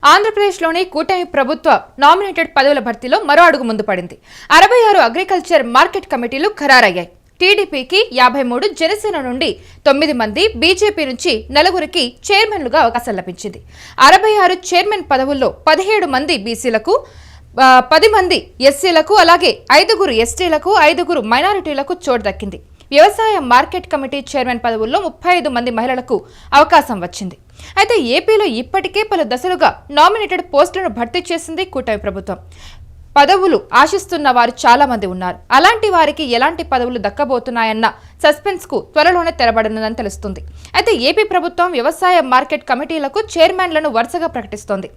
ఆంధ్రప్రదేశ్లోని కూటమి ప్రభుత్వ నామినేటెడ్ పదవుల భర్తీలో మరో అడుగు ముందు పడింది. 66 అగ్రికల్చర్ మార్కెట్ కమిటీలు ఖరారయ్యాయి. టీడీపీకి 53, జనసేన నుండి 9 మంది, బీజేపీ నుంచి 4కి చైర్మన్లుగా అవకాశం లభించింది. 66 చైర్మన్ పదవుల్లో 17 మంది బీసీలకు, 10 మంది ఎస్సీలకు, అలాగే 5 ఎస్టీలకు, 5 మైనారిటీలకు చోటు దక్కింది. వ్యవసాయ మార్కెట్ కమిటీ చైర్మన్ పదవుల్లో 35 మంది మహిళలకు అవకాశం వచ్చింది. అయితే ఏపీలో ఇప్పటికే పలు దశలుగా నామినేటెడ్ పోస్టులను భర్తీ చేసింది కూటమి ప్రభుత్వం. పదవులు ఆశిస్తున్న వారు చాలా మంది ఉన్నారు. అలాంటి వారికి ఎలాంటి పదవులు దక్కబోతున్నాయన్న సస్పెన్స్ కు త్వరలోనే తెరబడనుందని తెలుస్తుంది. అయితే ఏపీ ప్రభుత్వం వ్యవసాయ మార్కెట్ కమిటీలకు చైర్మన్లను వరుసగా ప్రకటిస్తోంది.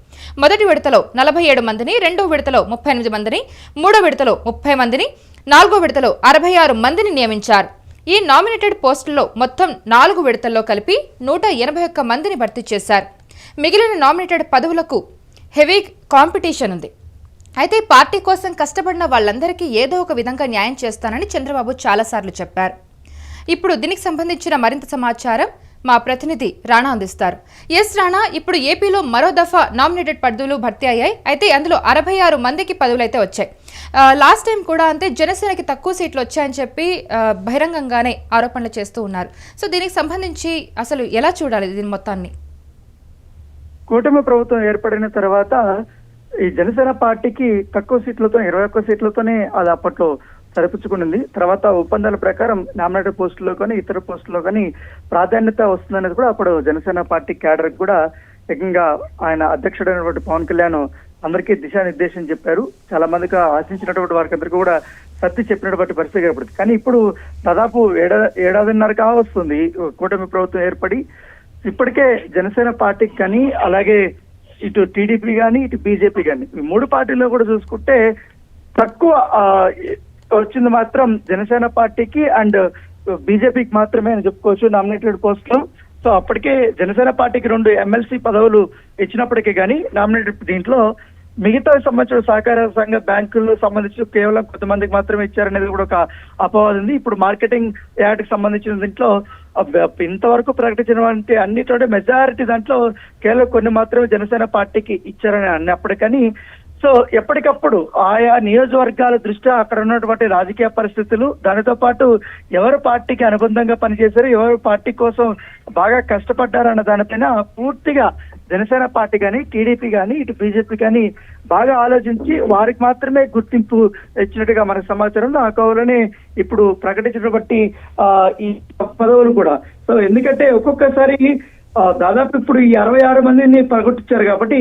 మొదటి విడతలో 47 మందిని, రెండో విడతలో 38 మందిని, మూడో విడతలో 30 మందిని, నాలుగో విడతలో 66 మందిని నియమించారు. ఈ నామినేటెడ్ పోస్టుల్లో మొత్తం 4 విడతల్లో కలిపి 181 మందిని భర్తీ చేశారు. మిగిలిన నామినేటెడ్ పదవులకు హెవీ కాంపిటీషన్ ఉంది. అయితే పార్టీ కోసం కష్టపడిన వాళ్ళందరికీ ఏదో ఒక విధంగా న్యాయం చేస్తానని చంద్రబాబు చాలాసార్లు చెప్పారు. ఇప్పుడు దీనికి సంబంధించిన మరింత సమాచారం మా ప్రతినిధి రాణా అందిస్తారు. ఎస్ రాణా, ఇప్పుడు ఏపీలో మరో దఫా నామినేటెడ్ పదవులు భర్తీ అయ్యాయి. అయితే అందులో 66 మందికి పదవులు అయితే వచ్చాయి. లాస్ట్ టైం కూడా అంతే జనసేనకి తక్కువ సీట్లు వచ్చాయని చెప్పి బహిరంగంగానే ఆరోపణలు చేస్తూ ఉన్నారు. సో దీనికి సంబంధించి అసలు ఎలా చూడాలి దీని మొత్తాన్ని? కూటమి ప్రభుత్వం ఏర్పడిన తర్వాత ఈ జనసేన పార్టీకి తక్కువ సీట్లతో 21 సీట్లతోనే అది అప్పట్లో సరిపుచ్చుకునింది. తర్వాత ఒప్పందాల ప్రకారం నామినేటెడ్ పోస్టుల్లో కానీ ఇతర పోస్టుల్లో కానీ ప్రాధాన్యత వస్తుందనేది కూడా అప్పుడు జనసేన పార్టీ క్యాడర్ కూడా ఏకంగా ఆయన అధ్యక్షుడైనటువంటి పవన్ కళ్యాణ్ అందరికీ దిశానిర్దేశం చెప్పారు. చాలా మందికి ఆశించినటువంటి వారికి అందరికీ కూడా సర్ది చెప్పినటువంటి పరిస్థితి ఏర్పడింది. కానీ ఇప్పుడు దాదాపు ఏడాదిన్నర కావస్తుంది కూటమి ప్రభుత్వం ఏర్పడి. ఇప్పటికే జనసేన పార్టీకి కానీ, అలాగే ఇటు టీడీపీ కానీ, ఇటు బీజేపీ కానీ, ఈ 3 పార్టీల్లో కూడా చూసుకుంటే తక్కువ వచ్చింది మాత్రం జనసేన పార్టీకి అండ్ బీజేపీకి మాత్రమే అని చెప్పుకోవచ్చు నామినేటెడ్ పోస్టులు. సో అప్పటికే జనసేన పార్టీకి 2 ఎమ్మెల్సీ పదవులు ఇచ్చినప్పటికీ కానీ నామినేటెడ్ దీంట్లో మిగతా సంబంధించిన సహకార సంఘ బ్యాంకులకు సంబంధించి కేవలం కొంతమందికి మాత్రమే ఇచ్చారనేది కూడా ఒక అపవాదం ఉంది. ఇప్పుడు మార్కెటింగ్ యాడ్కి సంబంధించిన దీంట్లో ఇంతవరకు ప్రకటించినటువంటి అన్నిటోటే మెజారిటీ దాంట్లో కేవలం కొన్ని మాత్రమే జనసేన పార్టీకి ఇచ్చారని అన్నప్పటికీ సో ఎప్పటికప్పుడు ఆయా నియోజకవర్గాల దృష్ట్యా అక్కడ ఉన్నటువంటి రాజకీయ పరిస్థితులు, దానితో పాటు ఎవరు పార్టీకి అనుబంధంగా పనిచేశారు, ఎవరు పార్టీ కోసం బాగా కష్టపడ్డారన్న దానిపైన పూర్తిగా జనసేన పార్టీ కానీ, టీడీపీ కానీ, ఇటు బీజేపీ కానీ బాగా ఆలోచించి వారికి మాత్రమే గుర్తింపు ఇచ్చినట్టుగా మనకు సమాచారం. ఆ కౌలుని ఇప్పుడు ప్రకటించినటువంటి ఈ పదవులు కూడా సో ఎందుకంటే ఒక్కొక్కసారి దాదాపు ఇప్పుడు ఈ 66 మందిని ప్రకటించారు కాబట్టి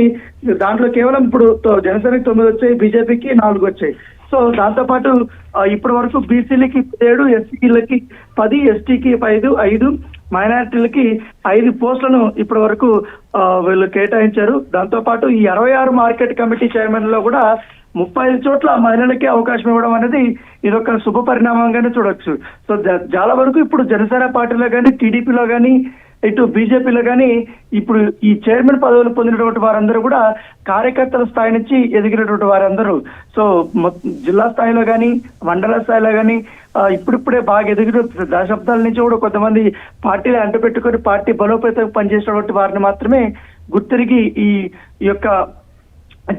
దాంట్లో కేవలం ఇప్పుడు జనసేనకి 9 వచ్చాయి, బీజేపీకి 4 వచ్చాయి. సో దాంతో పాటు ఇప్పటి వరకు బీసీలకి 7, ఎస్సీలకి 10, ఎస్టీకి 5 మైనారిటీలకి 5 పోస్టులను ఇప్పటి వరకు వీళ్ళు కేటాయించారు. దాంతో పాటు ఈ 66 మార్కెట్ కమిటీ చైర్మన్ లో కూడా 35 చోట్ల మహిళలకి అవకాశం ఇవ్వడం అనేది ఇదొక శుభ పరిణామంగానే చూడొచ్చు. సో చాలా వరకు ఇప్పుడు జనసేన పార్టీలో కానీ, టీడీపీలో కానీ, ఇటు బీజేపీలో కానీ ఇప్పుడు ఈ చైర్మన్ పదవులు పొందినటువంటి వారందరూ కూడా కార్యకర్తల స్థాయి నుంచి ఎదిగినటువంటి వారందరూ. సో జిల్లా స్థాయిలో కానీ, మండల స్థాయిలో కానీ ఇప్పుడిప్పుడే బాగా ఎదిగిన దశాబ్దాల నుంచి కూడా కొంతమంది పార్టీలు అంటుపెట్టుకొని పార్టీ బలోపేతం పనిచేసినటువంటి వారిని మాత్రమే గుర్తిరిగి ఈ యొక్క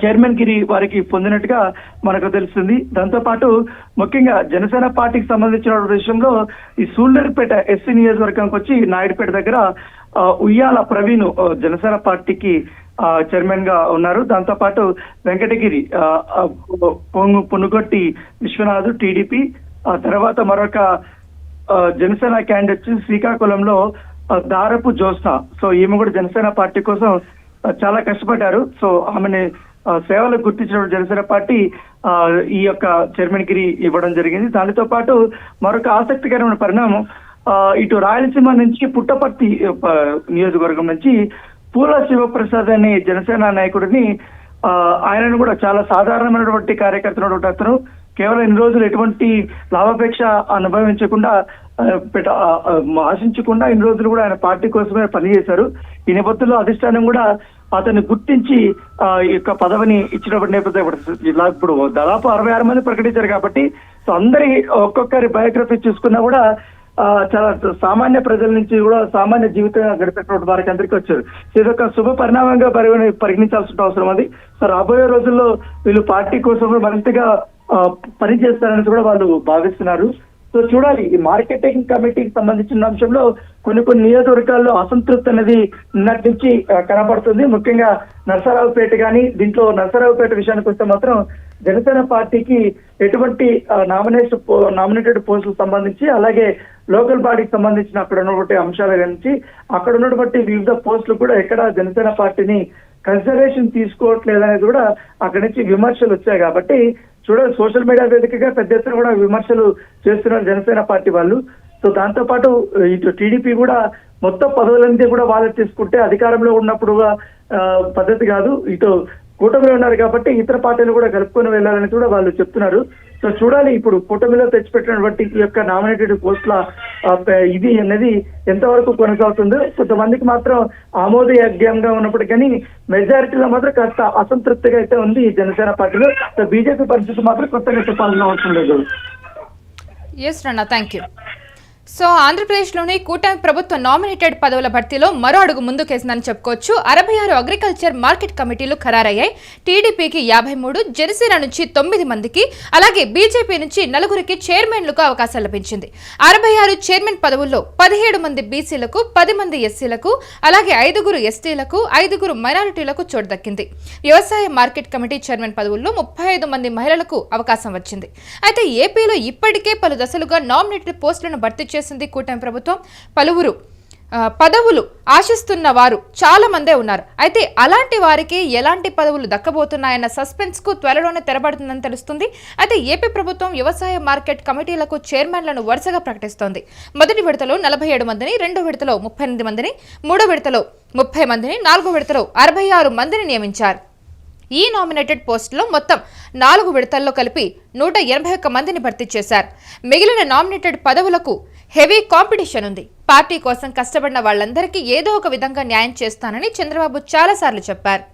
చైర్మన్ గిరి వారికి పొందినట్టుగా మనకు తెలుస్తుంది. దాంతో పాటు ముఖ్యంగా జనసేన పార్టీకి సంబంధించిన విషయంలో ఈ సూళ్లూరుపేట ఎస్సీ నియోజకవర్గానికి వచ్చి నాయుడుపేట దగ్గర ఉయ్యాల ప్రవీణ్ జనసేన పార్టీకి చైర్మన్ గా ఉన్నారు. దాంతో పాటు వెంకటగిరి పొనుగొట్టి విశ్వనాథ్ టీడీపీ, తర్వాత మరొక జనసేన క్యాండిడేట్ శ్రీకాకుళంలో దారపు జ్యోత్స్న. సో ఈమె కూడా జనసేన పార్టీ కోసం చాలా కష్టపడ్డారు. సో ఆమెని సేవలకు గుర్తించిన జనసేన పార్టీ ఈ యొక్క చైర్మన్ గిరి ఇవ్వడం జరిగింది. దానితో పాటు మరొక ఆసక్తికరమైన పరిణామం ఇటు రాయలసీమ నుంచి పుట్టపర్తి నియోజకవర్గం నుంచి పూల శివప్రసాద్ అనే జనసేన నాయకుడిని ఆయనను కూడా చాలా సాధారణమైనటువంటి కార్యకర్త అతను కేవలం ఇన్ని రోజులు ఎటువంటి లాభాపేక్ష అనుభవించకుండా ఆశించకుండా ఇన్ని రోజులు కూడా ఆయన పార్టీ కోసమే పనిచేశారు. ఈ నేపథ్యంలో అధిష్టానం కూడా అతన్ని గుర్తించి ఈ యొక్క పదవిని ఇచ్చినటువంటి నేపథ్యం ఇప్పుడు దాదాపు 66 మంది ప్రకటించారు కాబట్టి సో అందరి ఒక్కొక్కరి బయోగ్రఫీ చూసుకున్నా కూడా చాలా సామాన్య ప్రజల నుంచి కూడా సామాన్య జీవితంగా గడిపేటువంటి వారికి అందరికీ వచ్చారు. ఇది ఒక శుభ పరిణామంగా పరిగణించాల్సిన అవసరం అది. సో రాబోయే రోజుల్లో వీళ్ళు పార్టీ కోసం మరింతగా పని చేస్తారని కూడా వాళ్ళు భావిస్తున్నారు. సో చూడాలి, ఈ మార్కెటింగ్ కమిటీకి సంబంధించిన అంశంలో కొన్ని నియోజకవర్గాల్లో అసంతృప్తి అనేది నిన్నటి నుంచి కనబడుతుంది. ముఖ్యంగా నరసరావుపేట కానీ, దీంట్లో నరసరావుపేట విషయానికి వస్తే మాత్రం జనసేన పార్టీకి ఎటువంటి నామినేటెడ్ పోస్టులకు సంబంధించి, అలాగే లోకల్ బాడీకి సంబంధించిన అక్కడ ఉన్నటువంటి అంశాల గురించి, అక్కడ ఉన్నటువంటి వివిధ పోస్టులు కూడా ఎక్కడ జనసేన పార్టీని కన్సిడరేషన్ తీసుకోవట్లేదనేది కూడా అక్కడి నుంచి విమర్శలు వచ్చాయి. కాబట్టి చూడాలి, సోషల్ మీడియా వేదికగా పెద్ద ఎత్తున కూడా విమర్శలు చేస్తున్నారు జనసేన పార్టీ వాళ్ళు. సో దాంతో పాటు ఇటు టీడీపీ కూడా మొత్తం పదవులన్నీ కూడా వాళ్ళే తీసుకుంటే అధికారంలో ఉన్నప్పుడు పద్ధతి కాదు, ఇటు కూటమిలో ఉన్నారు కాబట్టి ఇతర పార్టీలు కూడా కలుపుకొని వెళ్ళాలని కూడా వాళ్ళు చెప్తున్నారు. సో చూడాలి, ఇప్పుడు కూటమిలో తెచ్చిపెట్టినటువంటి ఈ యొక్క నామినేటెడ్ పోస్టుల ఇది అనేది ఎంతవరకు కొనసాగుతుందో. కొంతమందికి మాత్రం ఆమోదయోగ్యంగా ఉన్నప్పుడు కానీ మెజారిటీలో మాత్రం కాస్త అసంతృప్తిగా అయితే ఉంది జనసేన పార్టీలో. సో బీజేపీ పరిస్థితి మాత్రం కొత్తగా చెప్పాల్సిన అవసరం లేదు. ఎస్ రన్నా, థ్యాంక్ యూ. సో ఆంధ్రప్రదేశ్లోని కూటమి ప్రభుత్వ నామినేటెడ్ పదవుల భర్తీలో మరో అడుగు ముందుకేసిందని చెప్పుకోవచ్చు. 66 అగ్రికల్చర్ మార్కెట్ కమిటీలు ఖరారయ్యాయి. టీడీపీకి 53, జనసేన నుంచి 9 మందికి, అలాగే బీజేపీ నుంచి 4 చైర్మన్లకు అవకాశం లభించింది. 66 చైర్మన్ పదవుల్లో 17 మంది బీసీలకు, 10 మంది ఎస్సీలకు, అలాగే 5 ఎస్టీలకు, 5 మైనారిటీలకు చోటు దక్కింది. వ్యవసాయ మార్కెట్ కమిటీ చైర్మన్ పదవుల్లో 35 మంది మహిళలకు అవకాశం వచ్చింది. అయితే ఏపీలో ఇప్పటికే పలు దశలుగా నామినేటెడ్ పోస్టులను భర్తీ చేసింది కూటమి ప్రభుత్వం. పలువురు పదవులు ఆశిస్తున్న వారు చాలా మందే ఉన్నారు. అయితే అలాంటి వారికి ఎలాంటి పదవులు దక్కబోతున్నాయన్న సస్పెన్స్ కు త్వరలోనే తెరబడుతుందని తెలుస్తుంది. అయితే ఏపీ ప్రభుత్వం వ్యవసాయ మార్కెట్ కమిటీలకు చైర్మన్లను వరుసగా ప్రకటిస్తోంది. మొదటి విడతలో 47 మందిని, రెండో విడతలో 38 మందిని, మూడో విడతలో 30 మందిని, నాలుగో విడతలో 66 మందిని నియమించారు. ఈ నామినేటెడ్ పోస్టులో మొత్తం 4 విడతల్లో కలిపి 181 మందిని భర్తీ చేశారు. మిగిలిన నామినేటెడ్ పదవులకు హెవీ కాంపిటీషన్ ఉంది. పార్టీ కోసం కష్టపడిన వాళ్ళందరికీ ఏదో ఒక విధంగా న్యాయం చేస్తానని చంద్రబాబు చాలాసార్లు చెప్పారు.